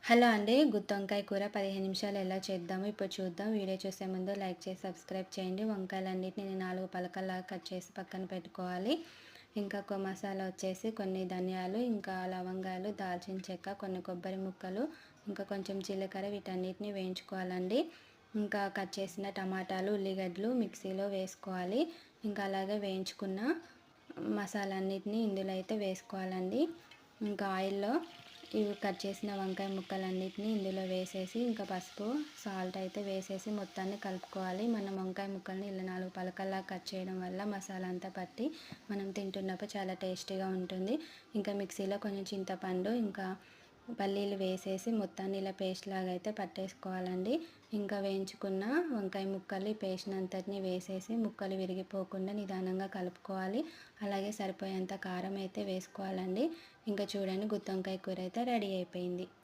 Hello అండి. గుత్తొంకాయ కూర 15 నిమిషాలు ఎలా చేద్దామో ఇప్పుడు చూద్దాం. వీడియో చూసే ముందు లైక్ చేసి సబ్స్క్రైబ్ చేయండి. వంకాయలన్నిటిని నేను 4 పలకల్లాగా కట్ చేసి పక్కన పెట్టుకోవాలి. ఇంకా మసాలా వచ్చేసి కొన్ని ధనియాలు, ఇంకా లవంగాలు, దాల్చిన చెక్క, కొన్ని కొబ్బరి ముక్కలు, ఇంకా కొంచెం జీలకర్ర వీటన్నిటిని వేయించుకోవాలండి. ఇంకా కట్ చేసిన టమాటాలు, ఉల్లిగడ్డలు మిక్సీలో వేసుకోవాలి. ఇంకా అలాగే వేయించుకున్న మసాలా అన్నిటిని ఇందులో అయితే వేసుకోవాలండి. ఇంకా ఆయిల్‌లో ఇవి కట్ చేసిన వంకాయ ముక్కలన్నిటిని ఇందులో వేసేసి ఇంకా పసుపు, సాల్ట్ అయితే వేసేసి మొత్తాన్ని కలుపుకోవాలి. మనం వంకాయ ముక్కల్ని ఇలా 4 పలకల్లా కట్ చేయడం వల్ల మసాలా అంతా పట్టి మనం తింటున్నప్పుడు చాలా టేస్టీగా ఉంటుంది. ఇంకా మిక్సీలో కొంచెం చింతపండు, ఇంకా పల్లీలు వేసేసి మొత్తాన్ని ఇలా పేస్ట్ లాగా అయితే పట్టేసుకోవాలండి. ఇంకా వేయించుకున్న వంకాయ ముక్కలు ఈ పేస్ట్ అంతటిని వేసేసి ముక్కలు విరిగిపోకుండా నిదానంగా కలుపుకోవాలి. అలాగే సరిపోయేంత కారం అయితే వేసుకోవాలండి. ఇంకా చూడండి గుత్తొంకాయ కూర అయితే రెడీ అయిపోయింది.